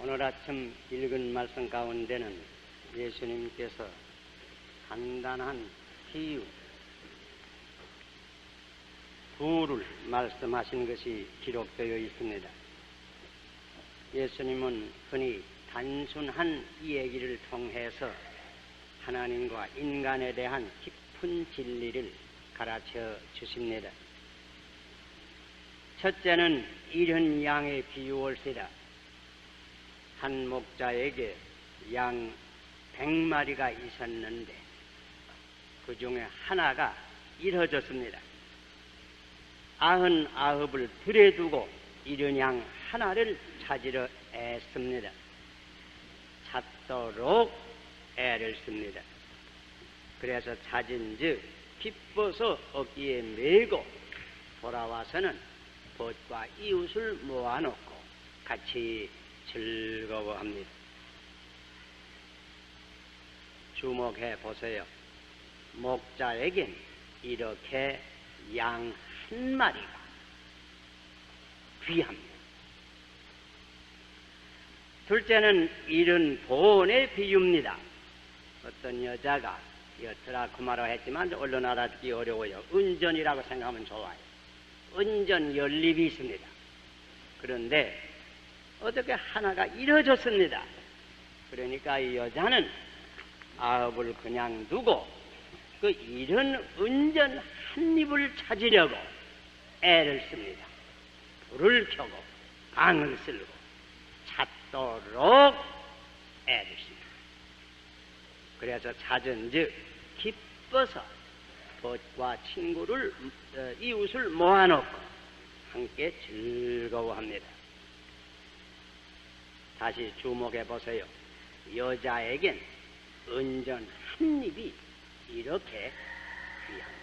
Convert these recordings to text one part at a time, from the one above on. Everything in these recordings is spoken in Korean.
오늘 아침 읽은 말씀 가운데는 예수님께서 간단한 비유, 부를 말씀하신 것이 기록되어 있습니다. 예수님은 흔히 단순한 이야기를 통해서 하나님과 인간에 대한 깊은 진리를 가르쳐 주십니다. 첫째는 이른 양의 비유일시다. 한 목자에게 양 100마리가 있었는데 그 중에 하나가 잃어졌습니다. 99을 들여두고 이른 양 하나를 찾으려 애씁니다. 찾도록 애를 씁니다. 그래서 찾은즉 기뻐서 어깨에 메고 돌아와서는 벗과 이웃을 모아놓고 같이 즐거워합니다. 주목해 보세요. 목자에겐 이렇게 양 한 마리가 귀합니다. 둘째는 잃은 본의 비유입니다. 어떤 여자가 트라코마라고 했지만 얼른 알아듣기 어려워요. 은전이라고 생각하면 좋아요. 은전 연립이 있습니다. 그런데 어떻게 하나가 잃어졌습니다. 그러니까 이 여자는 아업을 그냥 두고 그 잃은 은전 한 입을 찾으려고 애를 씁니다. 불을 켜고 강을 쓸고 찾도록 애를 씁니다. 그래서 찾은즉 기뻐서 벗과 친구를 이웃을 모아놓고 함께 즐거워합니다. 다시 주목해 보세요. 여자에겐 은전 한 입이 이렇게 귀합니다.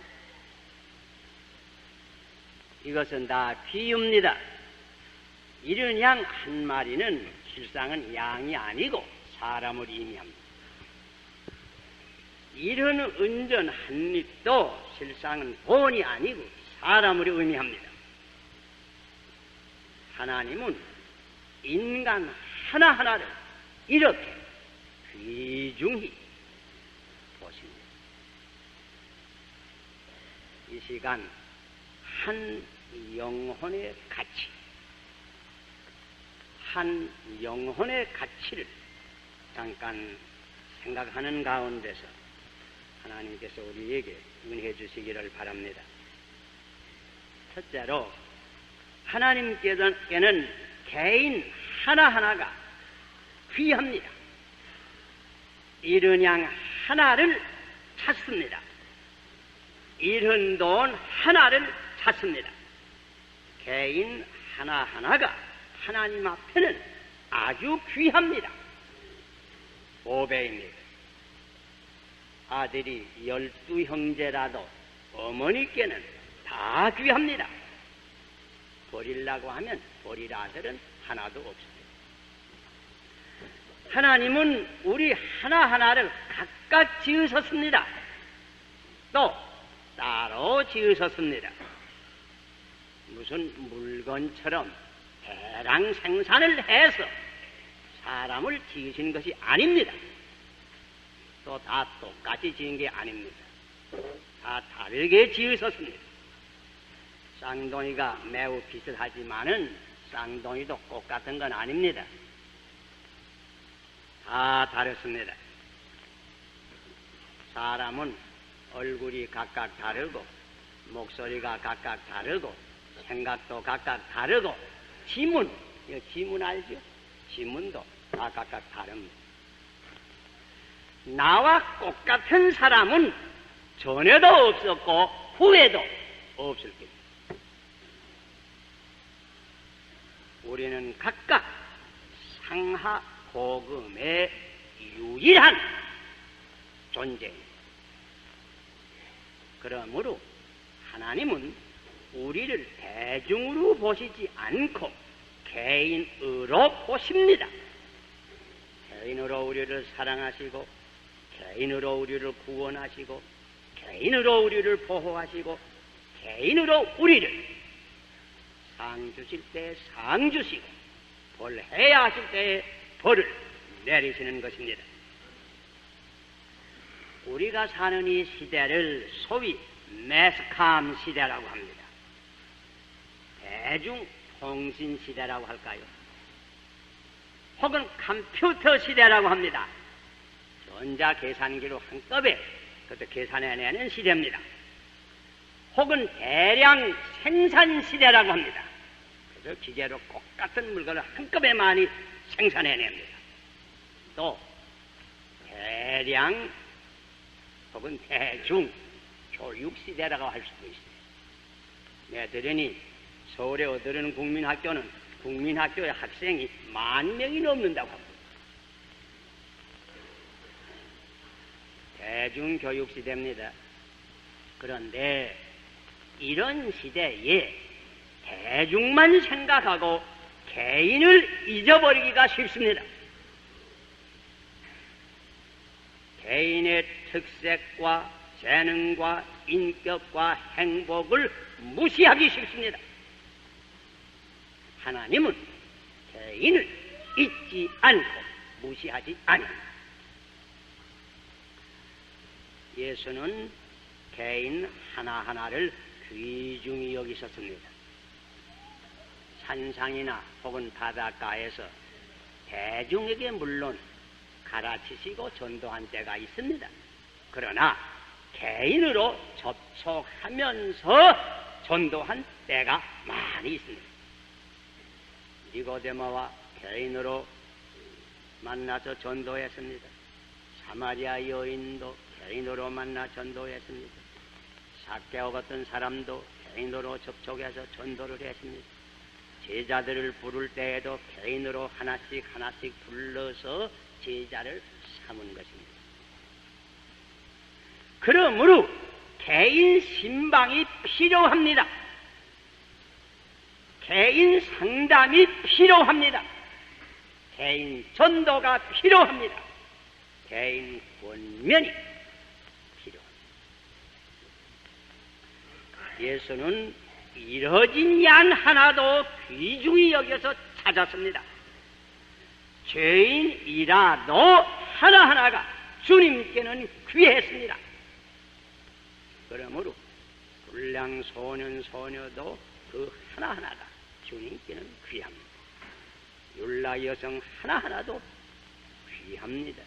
이것은 다 비유입니다. 이른 양 한 마리는 실상은 양이 아니고 사람을 의미합니다. 이른 은전 한 입도 실상은 본이 아니고 사람을 의미합니다. 하나님은 인간 하나하나를 이렇게 귀중히 보십니다. 이 시간 한 영혼의 가치, 한 영혼의 가치를 잠깐 생각하는 가운데서 하나님께서 우리에게 은혜 주시기를 바랍니다. 첫째로 하나님께서는 개인 하나하나가 귀합니다. 잃은 양 하나를 찾습니다. 잃은 돈 하나를 찾습니다. 개인 하나하나가 하나님 앞에는 아주 귀합니다. 5배입니다. 아들이 12형제라도 어머니께는 다 귀합니다. 버리려고 하면 버릴 아들은 하나도 없습니다. 하나님은 우리 하나하나를 각각 지으셨습니다. 또 따로 지으셨습니다. 무슨 물건처럼 대량 생산을 해서 사람을 지으신 것이 아닙니다. 또 다 똑같이 지은 게 아닙니다. 다 다르게 지으셨습니다. 쌍둥이가 매우 비슷하지만은 쌍둥이도 똑같은 건 아닙니다. 다 다르습니다. 사람은 얼굴이 각각 다르고 목소리가 각각 다르고 생각도 각각 다르고 지문 알죠? 지문도 다 각각 다릅니다. 나와 똑같은 사람은 전에도 없었고 후에도 없을 겁니다. 우리는 각각 상하 복음의 유일한 존재입니다. 그러므로 하나님은 우리를 대중으로 보시지 않고 개인으로 보십니다. 개인으로 우리를 사랑하시고 개인으로 우리를 구원하시고 개인으로 우리를 보호하시고 개인으로 우리를 상 주실 때 상 주시고 벌 해야 하실 때 벌을 내리시는 것입니다. 우리가 사는 이 시대를 소위 매스컴 시대라고 합니다. 대중통신 시대라고 할까요? 혹은 컴퓨터 시대라고 합니다. 전자계산기로 한꺼번에 그것도 계산해내는 시대입니다. 혹은 대량 생산 시대라고 합니다. 그래서 기계로 똑같은 물건을 한꺼번에 많이 생산해냅니다. 또 대량 혹은 대중 교육 시대라고 할 수도 있어요. 내가 들으니 서울에 어디는 국민학교의 학생이 10,000명이 넘는다고 합니다. 대중교육 시대입니다. 그런데 이런 시대에 대중만 생각하고 개인을 잊어버리기가 쉽습니다. 개인의 특색과 재능과 인격과 행복을 무시하기 쉽습니다. 하나님은 개인을 잊지 않고 무시하지 않습니다. 예수는 개인 하나하나를 귀중히 여기셨습니다. 산상이나 혹은 바닷가에서 대중에게 물론 가르치시고 전도한 때가 있습니다. 그러나 개인으로 접촉하면서 전도한 때가 많이 있습니다. 니고데모와 개인으로 만나서 전도했습니다. 사마리아 여인도 개인으로 만나 전도했습니다. 삭개오 같은 사람도 개인으로 접촉해서 전도를 했습니다. 제자들을 부를 때에도 개인으로 하나씩 불러서 제자를 삼은 것입니다. 그러므로 개인 신방이 필요합니다. 개인 상담이 필요합니다. 개인 전도가 필요합니다. 개인 권면이 필요합니다. 예수는 이뤄진 양 하나도 귀중히 여겨서 찾았습니다. 죄인이라도 하나하나가 주님께는 귀했습니다. 그러므로 불량 소년 소녀도 그 하나하나가 주님께는 귀합니다. 율라 여성 하나하나도 귀합니다.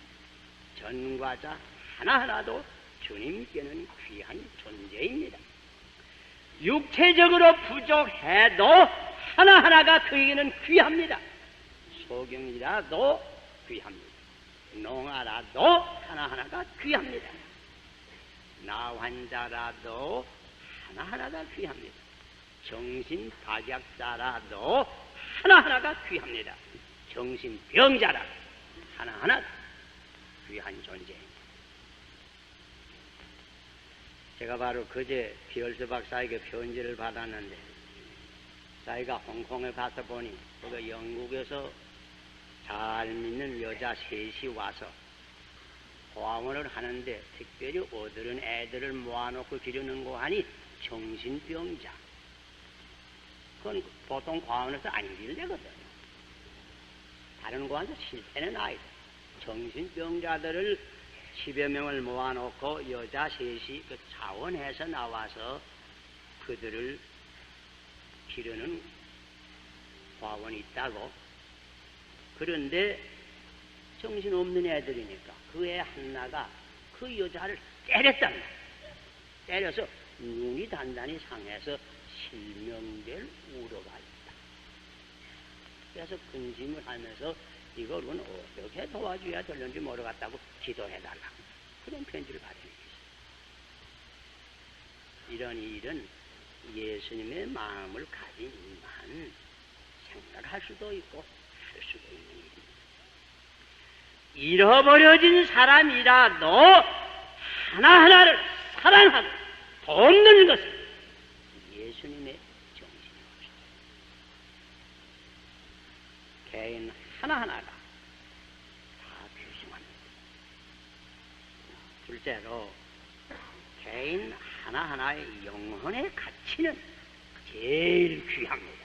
전과자 하나하나도 주님께는 귀한 존재입니다. 육체적으로 부족해도 하나하나가 그에게는 귀합니다. 소경이라도 귀합니다. 농아라도 하나하나가 귀합니다. 나 환자라도 하나하나가 귀합니다. 정신박약자라도 하나하나가 귀합니다. 정신병자라 하나하나 귀한 존재입니다. 제가 바로 그제 비얼스 박사에게 편지를 받았는데 자기가 홍콩에 가서 보니 거기 영국에서 잘 믿는 여자 셋이 와서 과원을 하는데 특별히 어들은 애들을 모아놓고 기르는 거 하니 정신병자. 그건 보통 과원에서 안 길래거든요. 다른 과원에서 실패는 아니다. 정신병자들을 10여 명을 모아놓고 여자 셋이 그 자원해서 나와서 그들을 기르는 과원이 있다고. 그런데 정신없는 애들이니까 그 애 하나가 그 여자를 때렸단 말이야. 때려서 눈이 단단히 상해서 실명될 우려가 있다. 그래서 근심을 하면서 이걸은 어떻게 도와줘야 되는지 모르겠다고 기도해달라고 그런 편지를 받아내겠어요. 이런 일은 예수님의 마음을 가진 이만 생각할 수도 있고 할 수도 있는 일입니다. 잃어버려진 사람이라도 하나하나를 사랑하고 돕는 것은 예수님의 정신입니다. 개인 하나하나가 다 귀중합니다. 둘째로 개인 하나하나의 영혼의 가치는 제일 귀합니다.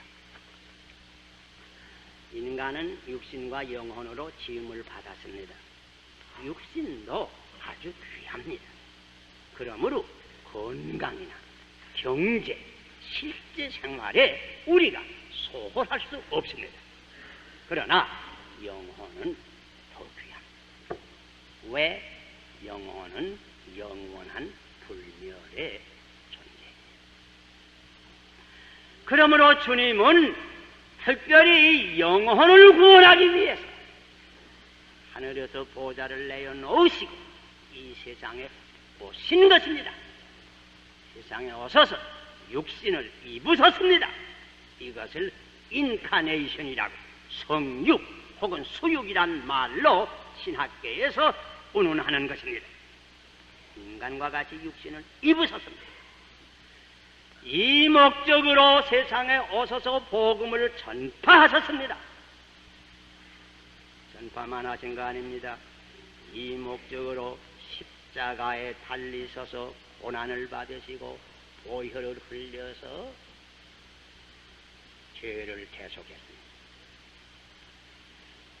인간 인간은 육신과 영혼으로 지음을 받았습니다. 육신도 아주 귀합니다. 그러므로 건강이나 경제, 실제 생활에 우리가 소홀할 수 없습니다. 그러나 영혼은 더 귀합니다. 왜? 영혼은 영원한 불멸의 존재입니다. 그러므로 주님은 특별히 영혼을 구원하기 위해서 하늘에서 보좌를 내어놓으시고 이 세상에 오신 것입니다. 세상에 오셔서 육신을 입으셨습니다. 이것을 인카네이션이라고 성육 혹은 수육이란 말로 신학계에서 운운하는 것입니다. 인간과 같이 육신을 입으셨습니다. 이 목적으로 세상에 오셔서 복음을 전파하셨습니다. 전파만 하신 거 아닙니다. 이 목적으로 십자가에 달리셔서 고난을 받으시고 보혈을 흘려서 죄를 대속했습니다.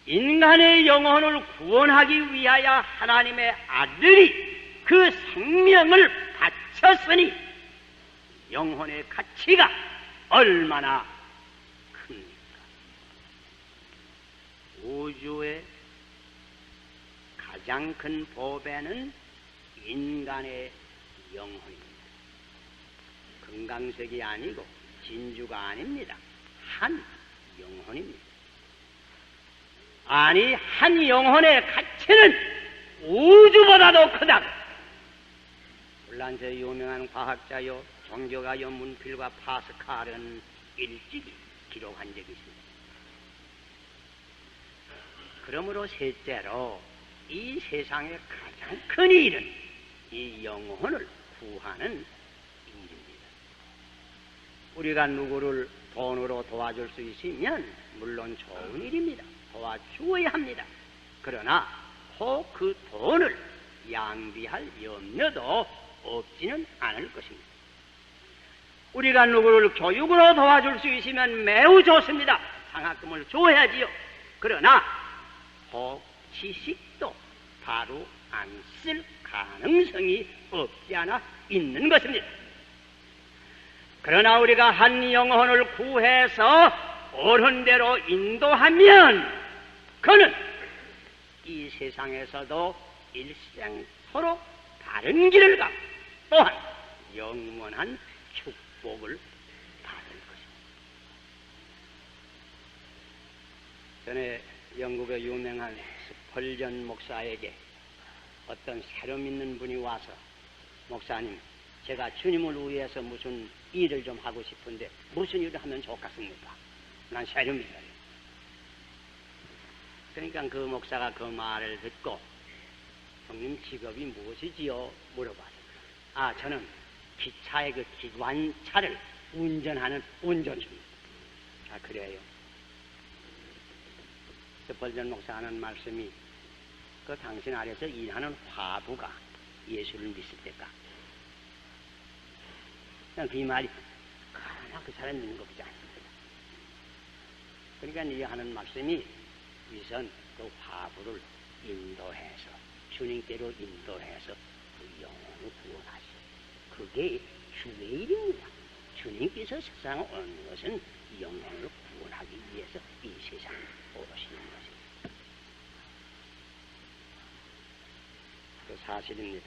인간의 영혼을 구원하기 위하여 하나님의 아들이 그 생명을 바쳤으니 영혼의 가치가 얼마나 큽니까? 우주의 가장 큰 보배는 인간의 영혼입니다. 금강석이 아니고 진주가 아닙니다. 한 영혼입니다. 아니, 한 영혼의 가치는 우주보다도 크다고. 물란세 유명한 과학자요 종교가요 문필과 파스칼은 일찍이 기록한 적이 있습니다. 그러므로 셋째로 이 세상의 가장 큰 일은 이 영혼을 구하는 일입니다. 우리가 누구를 돈으로 도와줄 수 있으면 물론 좋은 일입니다. 도와주어야 합니다. 그러나 혹 그 돈을 양비할 염려도 없지는 않을 것입니다. 우리가 누구를 교육으로 도와줄 수 있으면 매우 좋습니다. 상학금을 줘야지요. 그러나 혹 지식도 바로 안 쓸 가능성이 없지 않아 있는 것입니다. 그러나 우리가 한 영혼을 구해서 옳은 대로 인도하면 그는 이 세상에서도 일생토록 바른 길을 가고 또한 영원한 축복을 받을 것입니다. 전에 영국의 유명한 스펄전 목사에게 어떤 새로 믿는 분이 와서 목사님, 제가 주님을 위해서 무슨 일을 좀 하고 싶은데 무슨 일을 하면 좋겠습니까? 난 새로 믿어요. 그러니까 그 목사가 그 말을 듣고 형님 직업이 무엇이지요? 물어봤어요. 아, 저는 기차의 그 기관차를 운전하는 운전수입니다. 아, 그래요? 스펄전 목사 하는 말씀이 그 당신 아래서 일하는 화부가 예수를 믿을 때까? 그냥 그 말이 하나 그 사람 믿는 거 보지 않습니다. 그러니까 이 하는 말씀이 우선 그 화부를 인도해서 주님께로 인도해서 그 영혼을 구원하시오. 그게 주의 일입니다. 주님께서 세상에 오는 것은 영혼을 구원하기 위해서 이 세상에 오시는 것입니다. 그 사실입니다.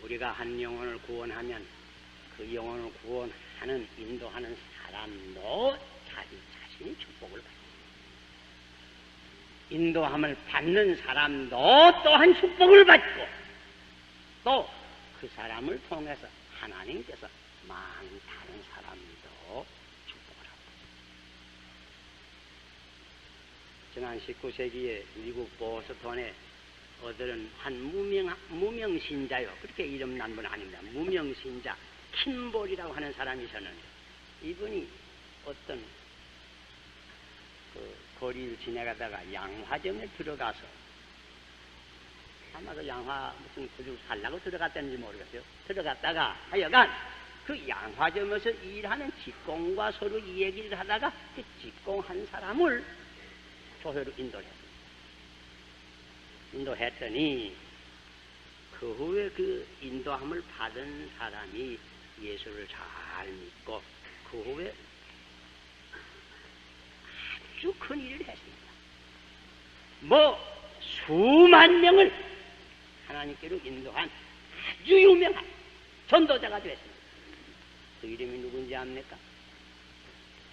우리가 한 영혼을 구원하면 그 영혼을 구원하는 인도하는 사람도 자기 자신이 축복을 받습니다. 인도함을 받는 사람도 또한 축복을 받고 또 그 사람을 통해서 하나님께서 많은 다른 사람도 축복을 하고 지난 19세기에 미국 보스턴에 어들은 한 무명신자요. 그렇게 이름 난 분 아닙니다. 무명신자 킴볼이라고 하는 사람이 있었는데 이분이 어떤 그 거리를 지나가다가 양화점에 들어가서 아마 그 양화 무슨 구죽 살라고 들어갔다는지 모르겠어요. 들어갔다가 하여간 그 양화점에서 일하는 직공과 서로 이 얘기를 하다가 그 직공한 사람을 교회로 인도했더니 그 후에 그 인도함을 받은 사람이 예수를 잘 믿고 그 후에 아주 큰 일을 했습니다. 수만 명을 하나님께로 인도한 아주 유명한 전도자가 되었습니다. 그 이름이 누군지 압니까?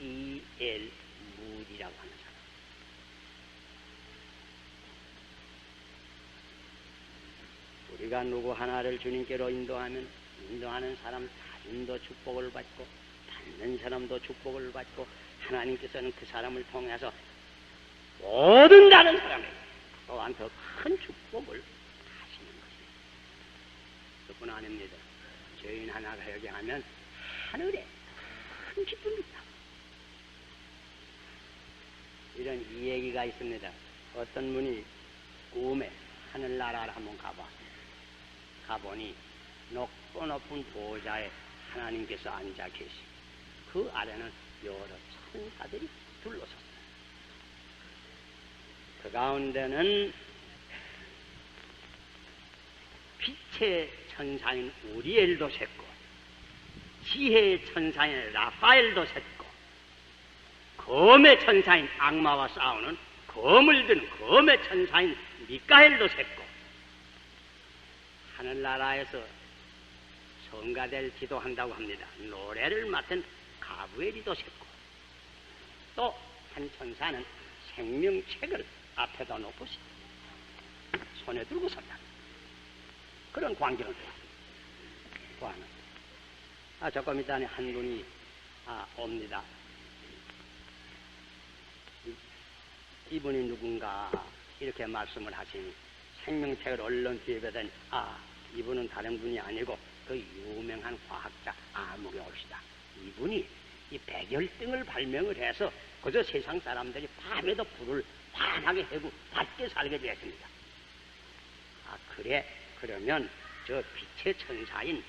E.L. 무디라고 하는 사람. 우리가 누구 하나를 주님께로 인도하는 사람 자신도 축복을 받고 받는 사람도 축복을 받고 하나님께서는 그 사람을 통해서 모든 다른 사람에게 또한 더 큰 축복을 하시는 것입니다. 그뿐 아닙니다. 죄인 하나가 회개하면 하늘에 큰 기쁨이 있다. 이런 이 얘기가 있습니다. 어떤 분이 꿈에 하늘나라를 한번 가봤습니다. 가보니 높고 높은 보좌에 하나님께서 앉아 계시고 그 아래는 여러 천사들이 둘러섰어요. 그 가운데는 빛의 천사인 우리엘도 섰고 지혜의 천사인 라파엘도 섰고 검의 천사인 악마와 싸우는 검을 든 검의 천사인 미카엘도 섰고 하늘나라에서 성가대를 지도한다고 합니다. 노래를 맡은 가브엘이도 섰고 또 한 천사는 생명책을 앞에다 놓고 손에 들고 선다. 그런 광경을 보았습니다. 조금 이따 한 분이 옵니다. 이분이 누군가 이렇게 말씀을 하시니 생명책을 얼른 뒤에 보더니 이분은 다른 분이 아니고 그 유명한 과학자 아무개 옵시다. 이분이 이 백열등을 발명을 해서 그저 세상 사람들이 밤에도 불을 환하게 해고 밝게 살게 되었습니다. 그래? 그러면 저 빛의 천사인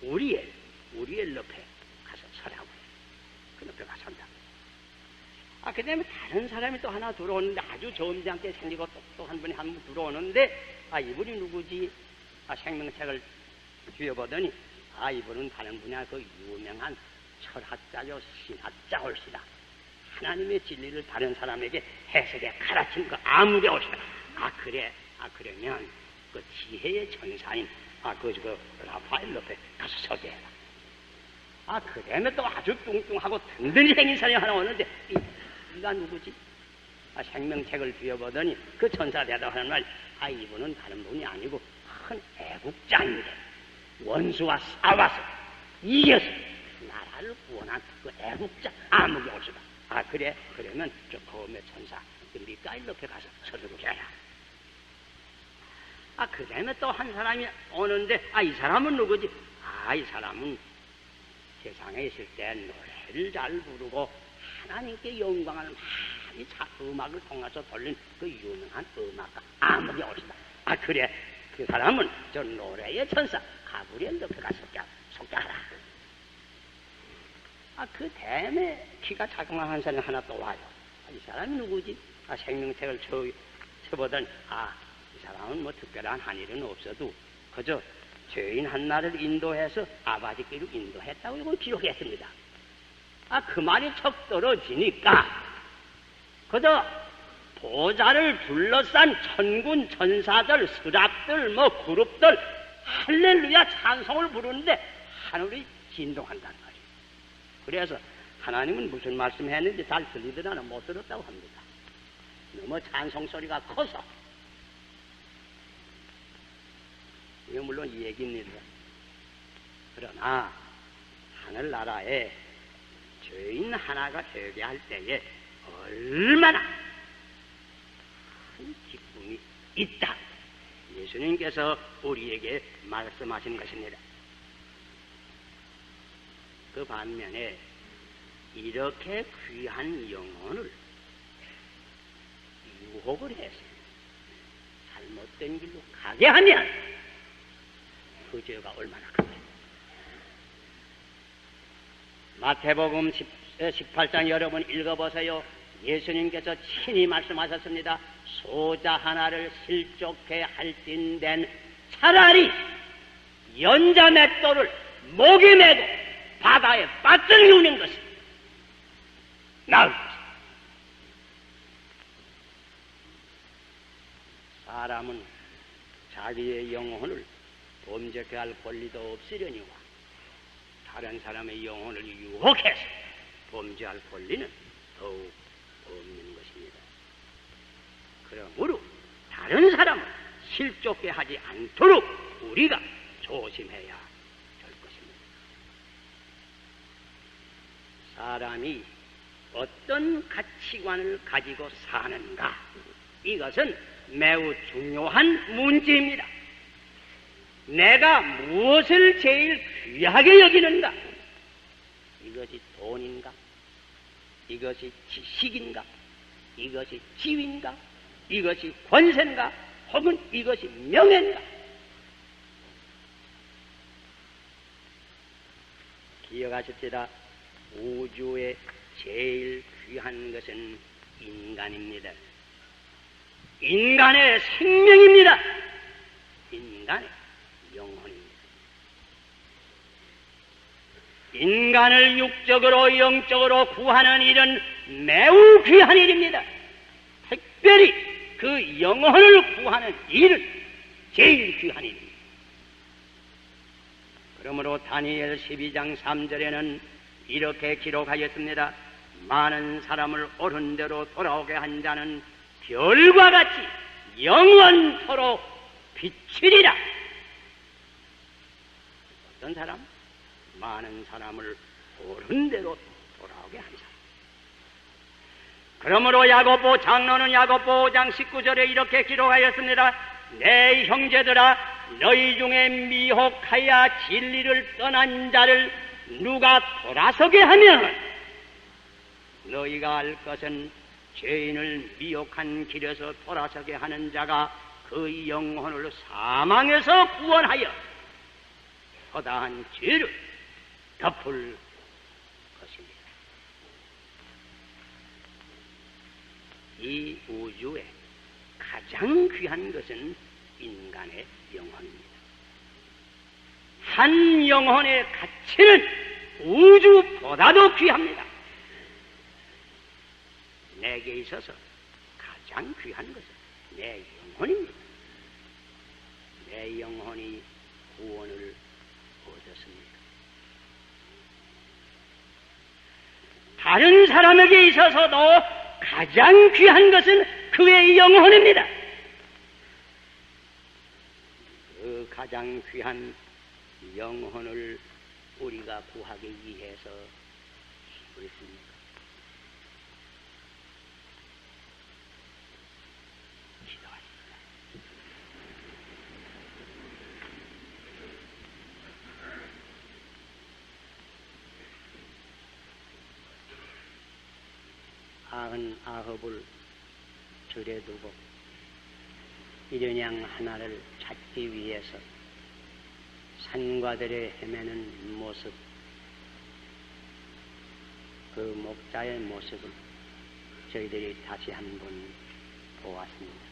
우리엘 옆에 가서 서라고 해요. 그 옆에 가서 선다. 그 다음에 다른 사람이 또 하나 들어오는데 아주 점잖게 생기고 똑똑한 분이 한 분 들어오는데 이분이 누구지? 생명책을 쥐어보더니 이분은 다른 분이 아니라 그 유명한 철학자요 신학자 올시다. 하나님의 진리를 다른 사람에게 해석에 가르친 그 아무개 올시다. 그러면 그 지혜의 천사인 그 라파엘 옆에 가서 서게 해라. 그 다음에 또 아주 뚱뚱하고 든든히 생긴 사람이 하나 오는데 이가 누구지? 생명책을 쥐어보더니 그 천사 대답하는 말 이분은 다른 분이 아니고 큰 애국자인데 원수와 싸워서 이겨서 나라를 구원한 그 애국자 아무개 올시다. 그래? 그러면 저 검의 천사 그 미카엘 옆에 가서 서도록 해라. 그 다음에 또 한 사람이 오는데 이 사람은 누구지? 이 사람은 세상에 있을 때 노래를 잘 부르고 하나님께 영광을 많이 음악을 통해서 돌린 그 유명한 음악가 아무개 올시다. 그래? 그 사람은 저 노래의 천사 가브리엘 옆에 가서 속죄하라. 그 다음에 키가 자그마한 사람이 하나 또 와요. 이 사람이 누구지? 생명책을 쳐보더니 이 사람은 특별한 한 일은 없어도 그저 죄인 한나를 인도해서 아버지께로 인도했다고 이걸 기록했습니다. 그 말이 척 떨어지니까 그저 보좌를 둘러싼 천군 천사들 스랍들 그룹들 할렐루야 찬송을 부르는데 하늘이 진동한다는 말이에요. 그래서 하나님은 무슨 말씀했는지 잘 들리더라나 못 들었다고 합니다. 너무 찬송 소리가 커서. 이거 물론 이 얘기입니다. 그러나 하늘나라에 죄인 하나가 회개할 때에 얼마나 큰 기쁨이 있다. 예수님께서 우리에게 말씀하신 것입니다. 그 반면에 이렇게 귀한 영혼을 유혹을 해서 잘못된 길로 가게 하면 그 죄가 얼마나 큰가. 마태복음 18장 여러분 읽어보세요. 예수님께서 친히 말씀하셨습니다. 소자 하나를 실족해 할진된 차라리 연자 맷돌을 목에 메고 바다에 빠뜨리우는 것이 나을 것이다. 사람은 자기의 영혼을 범죄케 할 권리도 없으려니와 다른 사람의 영혼을 유혹해서 범죄할 권리는 더욱 없는 것입니다. 그러므로 다른 사람을 실족게 하지 않도록 우리가 조심해야 할 것입니다. 사람이 어떤 가치관을 가지고 사는가, 이것은 매우 중요한 문제입니다. 내가 무엇을 제일 귀하게 여기는가? 이것이 돈인가? 이것이 지식인가? 이것이 지위인가? 이것이 권세인가? 혹은 이것이 명예인가? 기억하십시다. 우주에 제일 귀한 것은 인간입니다. 인간의 생명입니다. 인간의 영혼입니다. 인간을 육적으로 영적으로 구하는 일은 매우 귀한 일입니다. 특별히 그 영혼을 구하는 일은 제일 귀한 일입니다. 그러므로 다니엘 12장 3절에는 이렇게 기록하였습니다. 많은 사람을 옳은 대로 돌아오게 한 자는 별과 같이 영원토록 비치리라. 어떤 사람? 많은 사람을 옳은 대로 돌아오게 한 사람. 그러므로 야고보 장로는 야고보 5장 19절에 이렇게 기록하였습니다. 내 형제들아, 너희 중에 미혹하여 진리를 떠난 자를 누가 돌아서게 하면 너희가 알 것은 죄인을 미혹한 길에서 돌아서게 하는 자가 그 영혼을 사망에서 구원하여 허다한 죄를 덮을 것입니다. 이 우주에 가장 귀한 것은 인간의 영혼입니다. 한 영혼의 가치는 우주보다도 귀합니다. 내게 있어서 가장 귀한 것은 내 영혼입니다. 내 영혼이 구원을 얻었습니다. 다른 사람에게 있어서도 가장 귀한 것은 그의 영혼입니다. 그 가장 귀한 영혼을 우리가 구하기 위해서 힘을 씁니다. 기도하십시다. 아흔 아홉을 들에 두고 이런 양 하나를 찾기 위해서 산과들에 헤매는 모습, 그 목자의 모습을 저희들이 다시 한번 보았습니다.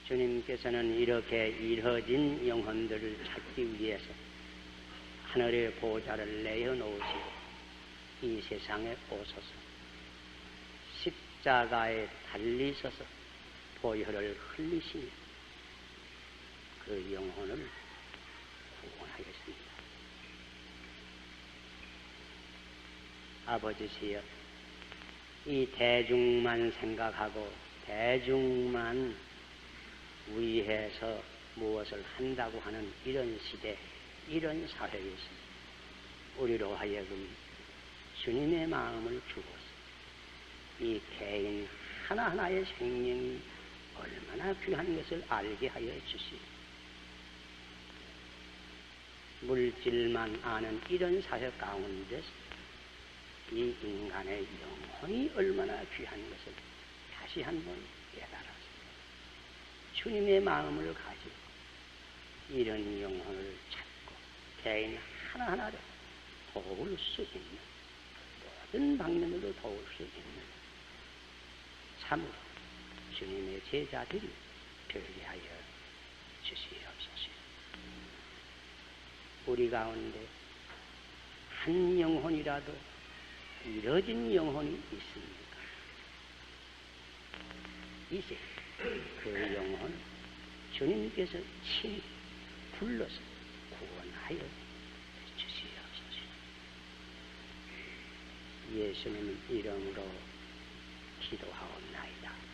주님께서는 이렇게 잃어진 영혼들을 찾기 위해서 하늘의 보좌를 내어놓으시고 이 세상에 오셔서 십자가에 달리셔서 보혈을 흘리시며 그 영혼을 구원하겠습니다. 아버지시여, 이 대중만 생각하고 대중만 위해서 무엇을 한다고 하는 이런 시대, 이런 사회에서 우리로 하여금 주님의 마음을 주고서 이 개인 하나하나의 생명이 얼마나 귀한 것을 알게 하여 주시오. 물질만 아는 이런 사회 가운데서 이 인간의 영혼이 얼마나 귀한 것을 다시 한번 깨달아서 주님의 마음을 가지고 이런 영혼을 찾고 개인 하나하나를 도울 수 있는, 모든 방면으로 도울 수 있는 참으로 주님의 제자들이 되게 하여 주시옵소서. 우리 가운데 한 영혼이라도 이뤄진 영혼이 있습니까? 이제 그 영혼 주님께서 친히 불러서 구원하여 주시옵소서. 예수님 이름으로 기도하옵나이다.